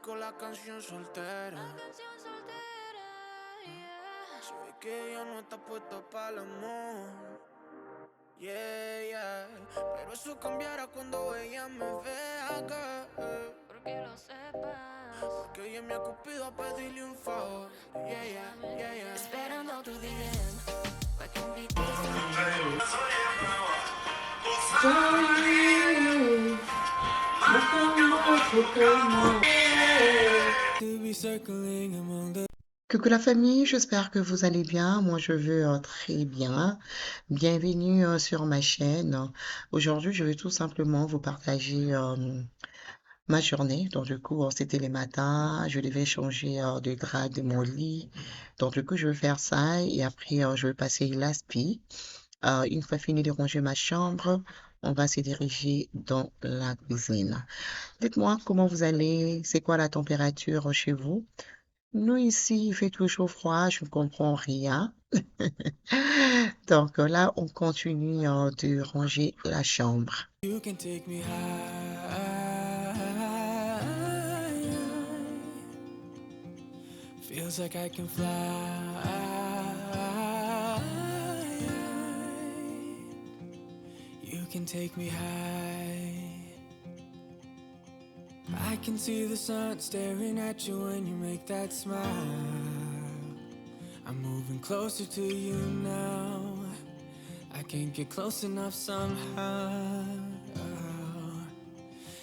con la canción soltera. Se ve que ella no está puesta para el amor. Yeah, yeah. Pero eso cambiará cuando ella me vea acá. Porque lo sepas. Porque ella me ha cupido a pedirle un favor. Yeah, yeah, yeah, yeah. Esperando tu DM pa' que invites. Coucou la famille, j'espère que vous allez bien. Moi, je vais très bien. Bienvenue sur ma chaîne. Aujourd'hui, je vais tout simplement vous partager ma journée. Donc, du coup, c'était les matins. Je devais changer de drap de mon lit. Donc, du coup, je vais faire ça et après, je vais passer l'aspi. Une fois fini de ranger ma chambre, on va se diriger dans la cuisine. Dites-moi comment vous allez, c'est quoi la température chez vous? Nous, ici, il fait toujours froid, je ne comprends rien. Donc là, on continue de ranger la chambre. You can take me high. Feels like I can fly. You can take me high. I can see the sun staring at you when you make that smile. I'm moving closer to you now. I can't get close enough somehow.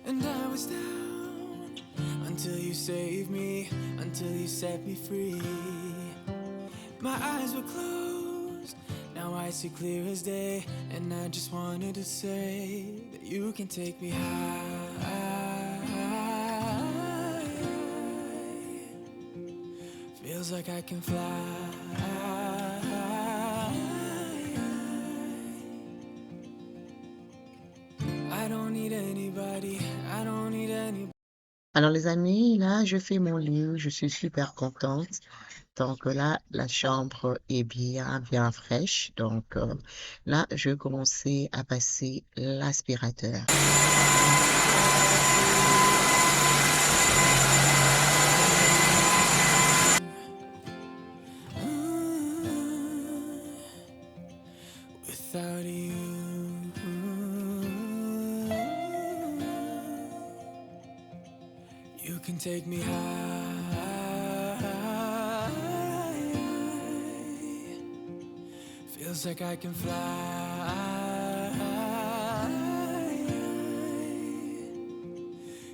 And I was down until you saved me, until you set me free. My eyes were closed, now I see clear as day. And I just wanted to say that you can take me high. Feels like I can fly. I don't need anybody, I don't need anybody. Alors les amis, là, je fais mon lit, je suis super contente. Donc là, la chambre est bien, bien fraîche. Donc là, je vais commencer à passer l'aspirateur. Without you, you can take me high. Feels like I can fly.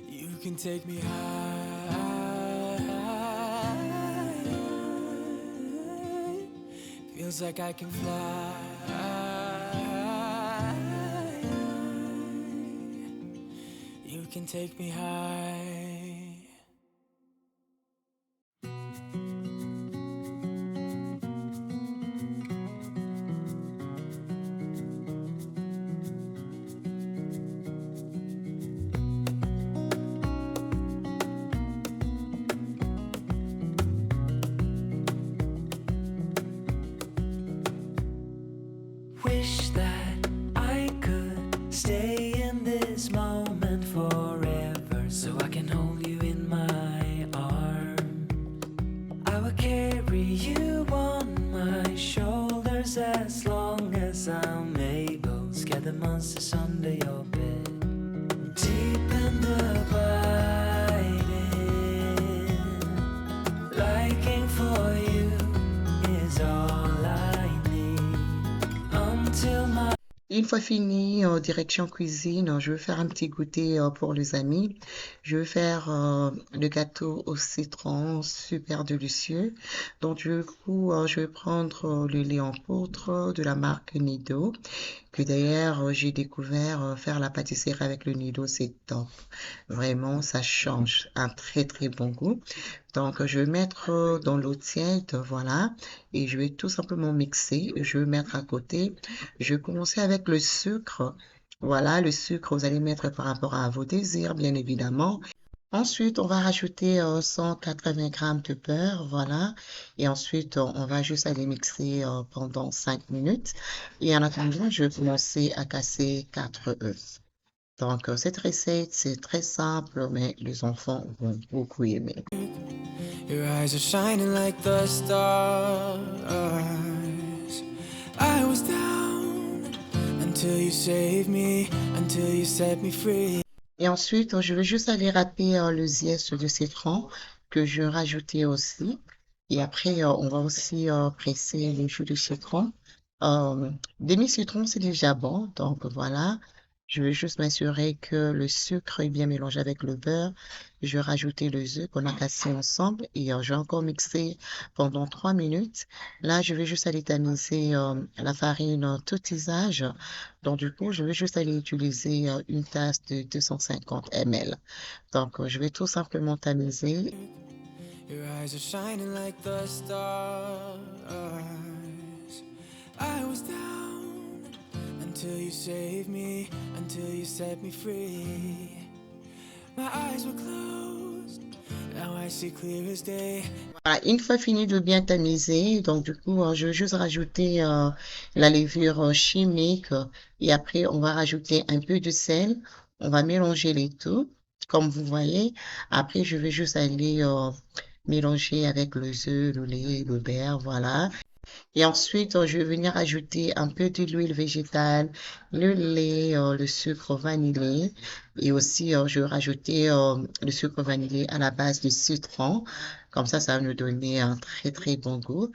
You can take me high. Feels like I can fly. You can take me high. Wish that I could stay in this moment forever, so I can hold you in my arms. I will carry you on my shoulders as long as I'm able. Scare the monsters under your bed. Deep and abiding, liking for you is all I need. Until my Une fois fini, direction cuisine, je vais faire un petit goûter pour les amis. Je vais faire le gâteau au citron, super délicieux. Donc, du coup, je vais prendre le lait en poudre de la marque Nido, que d'ailleurs, j'ai découvert faire la pâtisserie avec le Nido, c'est top. Vraiment, ça change, un très très bon goût. Donc, je vais mettre dans l'eau tiède, voilà, et je vais tout simplement mixer. Je vais mettre à côté. Je vais commencer avec le sucre. Voilà, le sucre, vous allez mettre par rapport à vos désirs, bien évidemment. Ensuite, on va rajouter 180 grammes de beurre, voilà. Et ensuite, on va juste aller mixer pendant 5 minutes. Et en attendant, je vais commencer à casser 4 œufs. Donc, cette recette, c'est très simple, mais les enfants vont beaucoup aimer. Your eyes are shining like the stars. I was down until you saved me, until you set me free. Et ensuite, je vais juste aller râper le zeste de citron que je vais rajouter aussi. Et après, on va aussi presser le jus de citron. Demi-citron, c'est déjà bon. Donc, voilà. Je vais juste m'assurer que le sucre est bien mélangé avec le beurre. Je vais rajouter les œufs qu'on a cassés ensemble et je vais encore mixer pendant 3 minutes. Là, je vais juste aller tamiser la farine tout usage. Donc, du coup, je vais juste aller utiliser une tasse de 250 ml. Donc, je vais tout simplement tamiser. Your eyes are shining like the stars. I was down until you saved me, until you set me free. My eyes were closed, now I see clear as day. Voilà, une fois fini de bien tamiser, donc du coup, je vais juste rajouter la levure chimique et après, on va rajouter un peu de sel. On va mélanger les tout, comme vous voyez. Après, je vais juste aller mélanger avec les œufs, le lait, le beurre, voilà. Et ensuite, je vais venir ajouter un peu de l'huile végétale, le lait, le sucre vanillé. Et aussi, je vais rajouter le sucre vanillé à la base de citron. Comme ça va nous donner un très, très bon goût.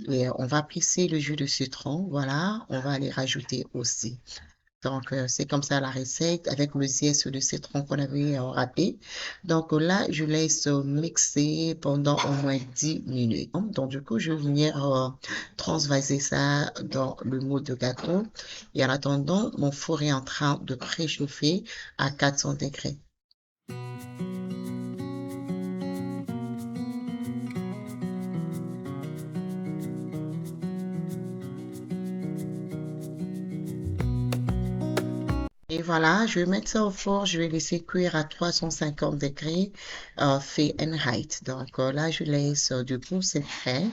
Et on va presser le jus de citron. Voilà, on va les rajouter aussi. Donc, c'est comme ça la recette avec le zeste de citron qu'on avait râpé. Donc là, je laisse mixer pendant au moins 10 minutes. Donc, du coup, je vais venir transvaser ça dans le moule de gâteau. Et en attendant, mon four est en train de préchauffer à 400 degrés. Et voilà, je vais mettre ça au four, je vais laisser cuire à 350 degrés Fahrenheit. Donc là, je laisse, du coup, c'est prêt.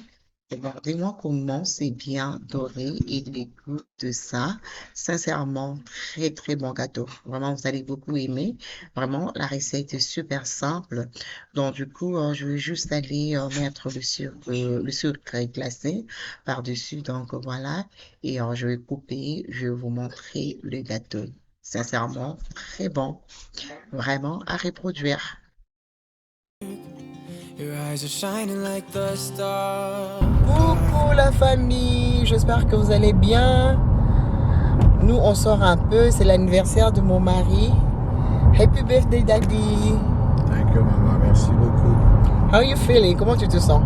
Regardez-moi comment c'est bien doré et les goûts de ça. Sincèrement, très, très bon gâteau. Vraiment, vous allez beaucoup aimer. Vraiment, la recette est super simple. Donc, du coup, je vais juste aller mettre le sucre glacé par-dessus. Donc, voilà. Et je vais couper, je vais vous montrer le gâteau. Sincèrement, très bon. Vraiment à reproduire. Your eyes are shining like the stars. Coucou la famille, j'espère que vous allez bien. Nous, on sort un peu, c'est l'anniversaire de mon mari. Happy birthday, daddy. Thank you, maman. Merci beaucoup. How are you feeling? Comment tu te sens?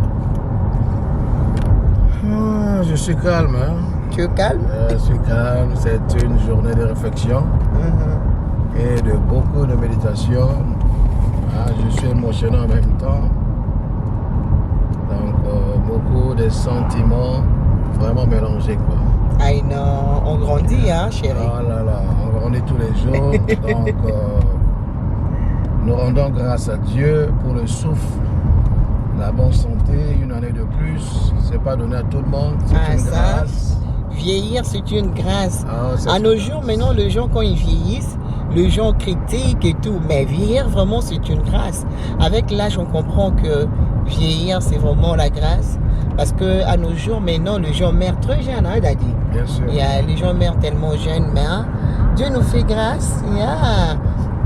Je suis calme. Hein? Tu es calme? Je suis calme. C'est une journée de réflexion et de beaucoup de méditation. Je suis émotionnel en même temps. Donc, beaucoup de sentiments vraiment mélangés, quoi. I know. On grandit, hein, chérie? Oh là là, on grandit tous les jours. Donc, nous rendons grâce à Dieu pour le souffle, la bonne santé, une année de plus. C'est pas donné à tout le monde, c'est une grâce. Vieillir, c'est une grâce. À nos jours, maintenant, les gens, quand ils vieillissent, les gens critiquent et tout. Mais vieillir, vraiment, c'est une grâce. Avec l'âge, on comprend que vieillir, c'est vraiment la grâce. Parce qu'à nos jours, maintenant, les gens meurent très jeunes, hein, Daddy? Bien sûr. Les gens meurent tellement jeunes, mais hein, Dieu nous fait grâce.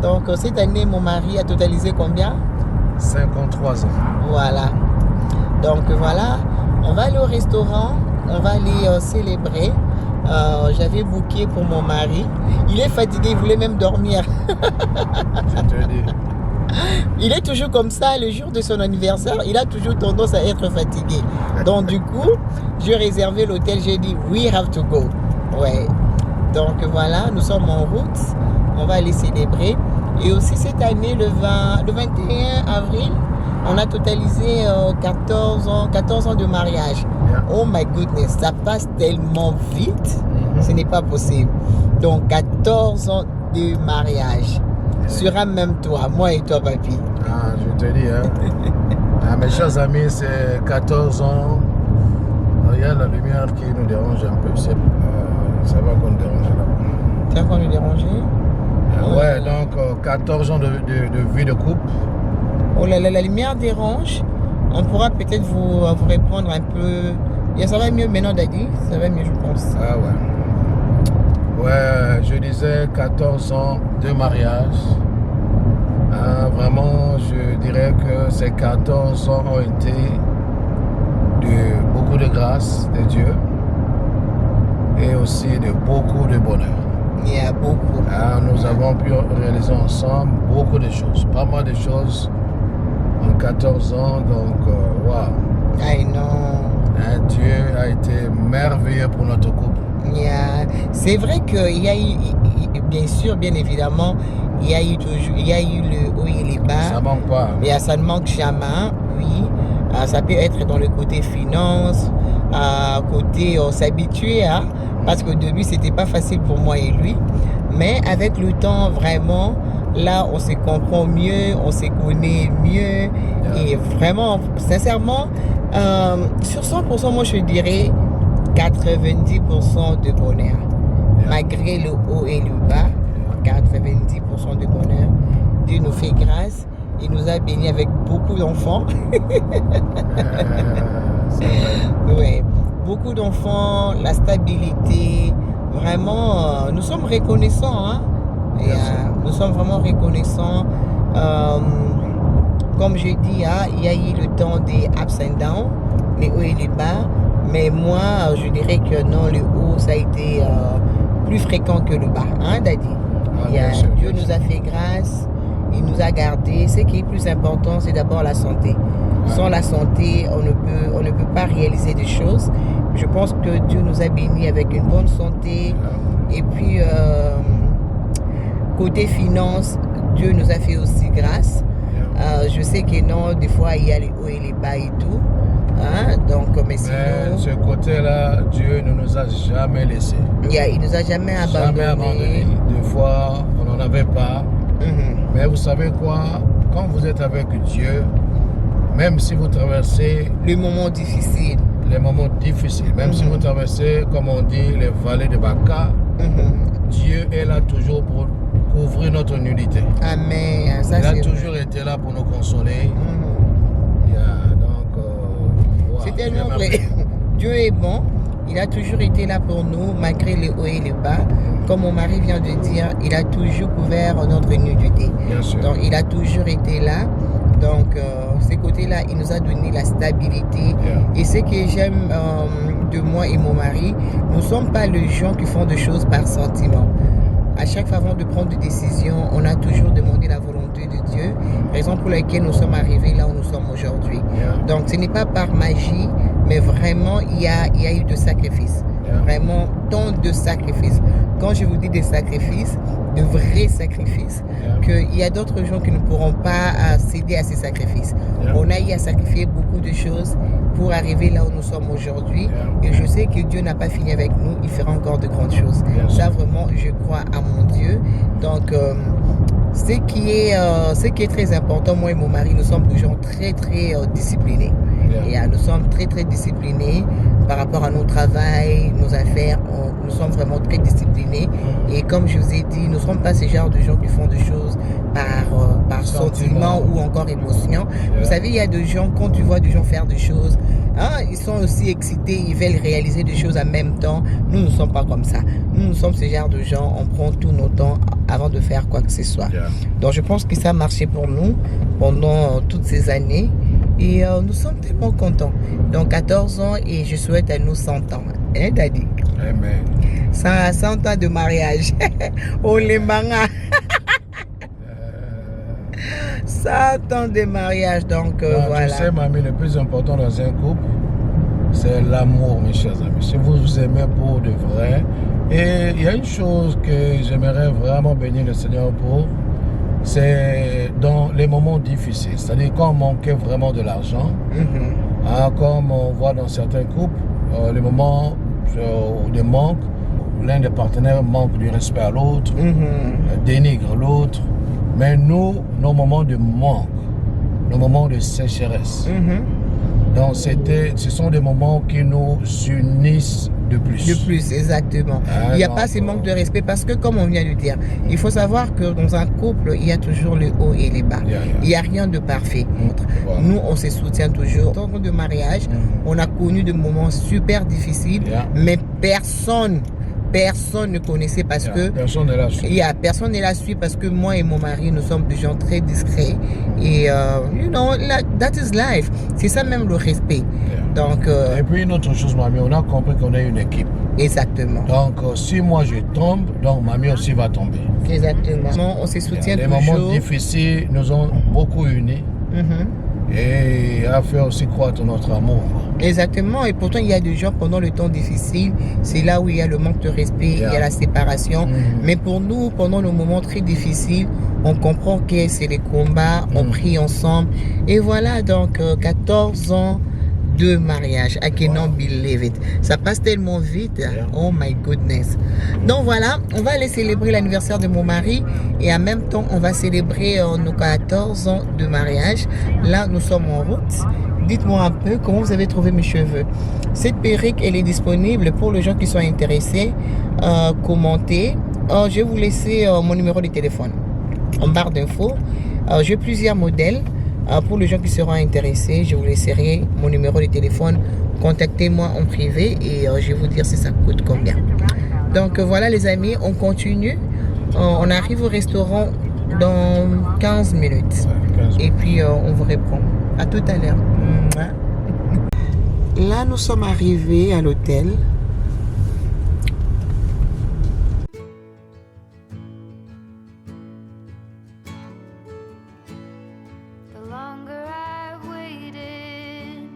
Donc, cette année, mon mari a totalisé combien? 53 ans. Voilà. Donc, voilà. On va aller au restaurant. On va aller célébrer. J'avais booké pour mon mari. Il est fatigué, il voulait même dormir. Je te dis. Il est toujours comme ça, le jour de son anniversaire, il a toujours tendance à être fatigué. Donc du coup, j'ai réservé l'hôtel, j'ai dit we have to go. Ouais. Donc voilà, nous sommes en route. On va aller célébrer. Et aussi cette année, le 21 avril, on a totalisé 14 ans de mariage. Oh my goodness, ça passe tellement vite, ce n'est pas possible. Donc 14 ans de mariage. Sur un même toit, moi et toi, papy. Je te dis, hein. Mes chers amis, c'est 14 ans. Regarde la lumière qui nous dérange un peu. Ça va qu'on nous dérange là-bas. Ça va qu'on nous dérange? Ouais, donc 14 ans de vie de couple. Oh là là, la lumière dérange. On pourra peut-être vous répondre un peu. Ça va mieux maintenant, Daddy. Ça va mieux, je pense. Ah ouais. Ouais, je disais 14 ans de mariage. Vraiment, je dirais que ces 14 ans ont été de beaucoup de grâce de Dieu et aussi de beaucoup de bonheur. Il y a beaucoup. Nous avons pu réaliser ensemble beaucoup de choses, pas mal de choses en 14 ans, donc waouh. I know. Dieu a été merveilleux pour notre couple. C'est vrai qu'il y a eu, bien sûr, bien évidemment, il y a eu le haut et les bas. Ça manque pas. Mais ça ne manque jamais, oui. Ça peut être dans le côté finance, côté s'habituer, parce qu'au début, c'était pas facile pour moi et lui. Mais avec le temps, vraiment, là, on se comprend mieux, on se connaît mieux. Et vraiment, sincèrement, sur 100%, moi, je dirais 90% de bonheur. Malgré le haut et le bas, 90% de bonheur. Dieu nous fait grâce. Il nous a bénis avec beaucoup d'enfants. Ouais, beaucoup d'enfants, la stabilité. Vraiment, nous sommes reconnaissants. Et, nous sommes vraiment reconnaissants. Comme je dis, il y a eu le temps des ups and downs, les hauts et les bas. Mais moi, je dirais que non, le haut, ça a été plus fréquent que le bas. Daddy? Dieu nous a fait grâce. Il nous a gardés. Ce qui est plus important, c'est d'abord la santé. Sans la santé, on ne peut pas réaliser des choses. Je pense que Dieu nous a bénis avec une bonne santé. Et puis, côté finance, Dieu nous a fait aussi grâce. Je sais que non, des fois, il y a les hauts et les bas et tout. Donc, mais sinon... ce côté-là, Dieu ne nous a jamais laissés. Il nous a jamais abandonnés. Des fois, on n'en avait pas. Mais vous savez quoi? Quand vous êtes avec Dieu, même si vous traversez les moments difficiles, même si vous traversez, comme on dit, les vallées de Baca, Dieu est là toujours pour couvrir notre nudité. Amen. Il a toujours été là pour nous consoler. C'est tellement vrai. Dieu est bon. Il a toujours été là pour nous, malgré les hauts et les bas. Comme mon mari vient de dire, il a toujours couvert notre nudité. Bien sûr. Donc, il a toujours été là. Donc, ce côté-là, il nous a donné la stabilité. Et ce que j'aime de moi et mon mari, nous ne sommes pas les gens qui font des choses par sentiment. À chaque fois avant de prendre des décisions, on a toujours demandé la volonté de Dieu, raison pour laquelle nous sommes arrivés là où nous sommes aujourd'hui. Donc ce n'est pas par magie, mais vraiment il y a eu de sacrifices. Vraiment tant de sacrifices. Quand je vous dis des sacrifices, de vrais sacrifices, qu'il y a d'autres gens qui ne pourront pas céder à ces sacrifices. On a eu à sacrifier beaucoup de choses pour arriver là où nous sommes aujourd'hui. Et je sais que Dieu n'a pas fini avec nous, il fera encore de grandes choses. Ça vraiment, je crois à mon Dieu. Donc, ce qui est très important, moi et mon mari, nous sommes des gens très disciplinés. Et nous sommes très disciplinés par rapport à nos travail, nos affaires. Nous sommes vraiment très disciplinés. Et comme je vous ai dit, nous ne sommes pas ce genre de gens qui font des choses par sentiment ou encore émotion. Vous savez, il y a des gens, quand tu vois des gens faire des choses, ils sont aussi excités, ils veulent réaliser des choses en même temps. Nous ne sommes pas comme ça. Nous sommes ce genre de gens, on prend tout notre temps avant de faire quoi que ce soit. Donc je pense que ça a marché pour nous pendant toutes ces années. Et nous sommes tellement contents. Donc 14 ans et je souhaite à nous 100 ans. Daddy? Amen. 100 ans de mariage. Oh les mangas. 100 ans de mariage. Donc voilà. Tu sais, mamie, le plus important dans un couple, c'est l'amour, mes chers amis. Si vous vous aimez pour de vrai. Et il y a une chose que j'aimerais vraiment bénir le Seigneur pour. C'est dans les moments difficiles, c'est-à-dire quand on manquait vraiment de l'argent, comme on voit dans certains couples, les moments de manque, l'un des partenaires manque du respect à l'autre, dénigre l'autre, mais nous, nos moments de manque, nos moments de sécheresse, Donc ce sont des moments qui nous unissent de plus. De plus, exactement. Ah, Il n'y a donc, pas ce manque de respect parce que, comme on vient de dire, il faut savoir que dans un couple, il y a toujours le haut et les bas. Il n'y a rien de parfait. Voilà. Nous, on se soutient toujours. Tant que de mariage, on a connu des moments super difficiles, mais personne ne connaissait parce que personne n'est là. personne n'est là-dessus parce que moi et mon mari, nous sommes des gens très discrets. Et, you know, that is life. C'est ça même le respect. Donc, et puis une autre chose, mamie, on a compris qu'on est une équipe. Exactement. Donc, si moi je tombe, donc mamie aussi va tomber. Exactement. On se soutient Les toujours. moments difficiles nous ont beaucoup unis et a fait aussi croître notre amour. Exactement. Et pourtant, il y a des gens pendant le temps difficile, c'est là où il y a le manque de respect, il y a la séparation. Mais pour nous, pendant nos moments très difficiles, on comprend que c'est les combats, on prie ensemble. Et voilà, donc 14 ans de mariage. I cannot believe it. Ça passe tellement vite. Oh my goodness. Donc voilà, on va aller célébrer l'anniversaire de mon mari et en même temps, on va célébrer nos 14 ans de mariage. Là, nous sommes en route. Dites-moi un peu comment vous avez trouvé mes cheveux. Cette perruque, elle est disponible pour les gens qui sont intéressés. Commentez. Je vais vous laisser mon numéro de téléphone en barre d'infos. J'ai plusieurs modèles. Pour les gens qui seront intéressés, je vous laisserai mon numéro de téléphone. Contactez-moi en privé et je vais vous dire si ça coûte combien. Donc voilà les amis, on continue. On arrive au restaurant dans 15 minutes. Et puis on vous répond. À tout à l'heure. Là, nous sommes arrivés à l'hôtel. The longer I've waited,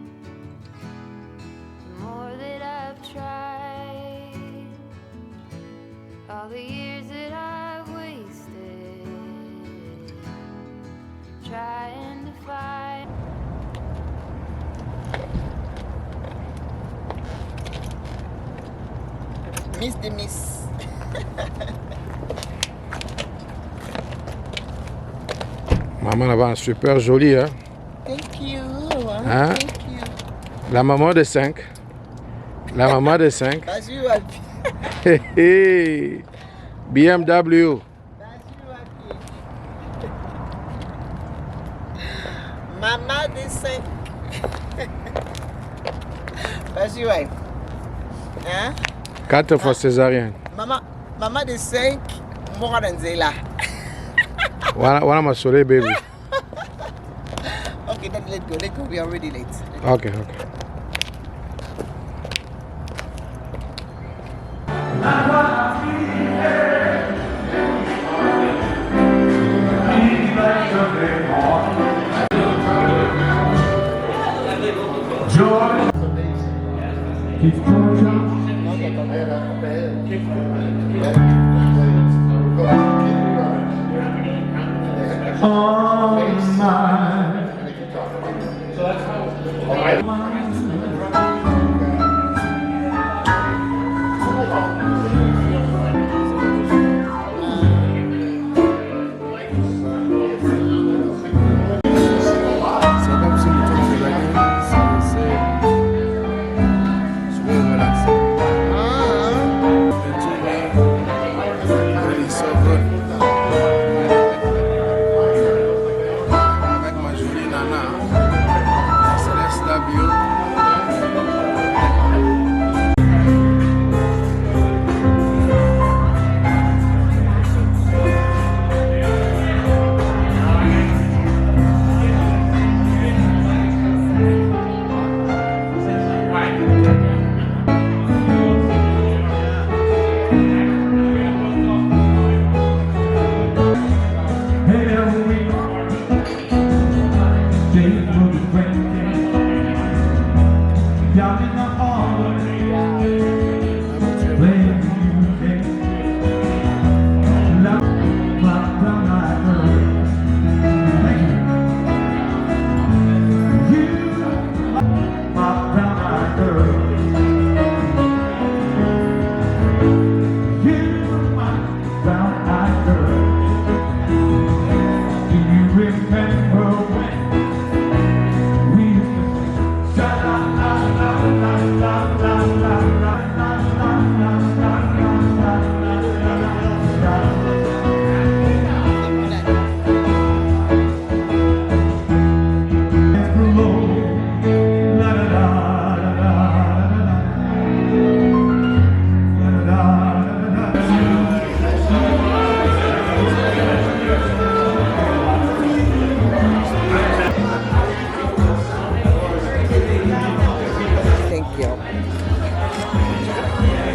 the more that I've tried. All the years that I've wasted, trying to find. Miss de Miss. Maman là-bas, super jolie, hein? Thank you. Hein? Thank you. La maman de 5. La maman de 5. Vas-y, Walpi. Hey, hey. BMW. Maman de 5. Vas-y, ouais. Hein? 4 fois césarienne. Maman de 5, Mora Danzela. Voilà ma soleil, baby. Okay, then let's go. We are already late. Ok. Avec ma jolie nana, Céleste Labio.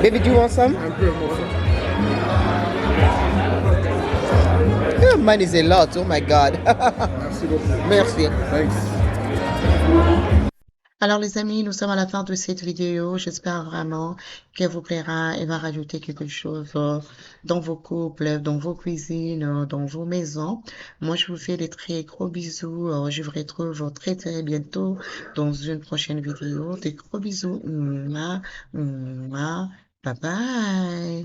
Baby, do you want some? Un peu, moi. Oh, mine is a lot. Oh my God. Merci beaucoup. Merci. Thanks. Alors les amis, nous sommes à la fin de cette vidéo. J'espère vraiment qu'elle vous plaira et va rajouter quelque chose dans vos couples, dans vos cuisines, dans vos maisons. Moi, je vous fais des très gros bisous. Je vous retrouve très très bientôt dans une prochaine vidéo. Des gros bisous. Mouah, mouah. Bye bye.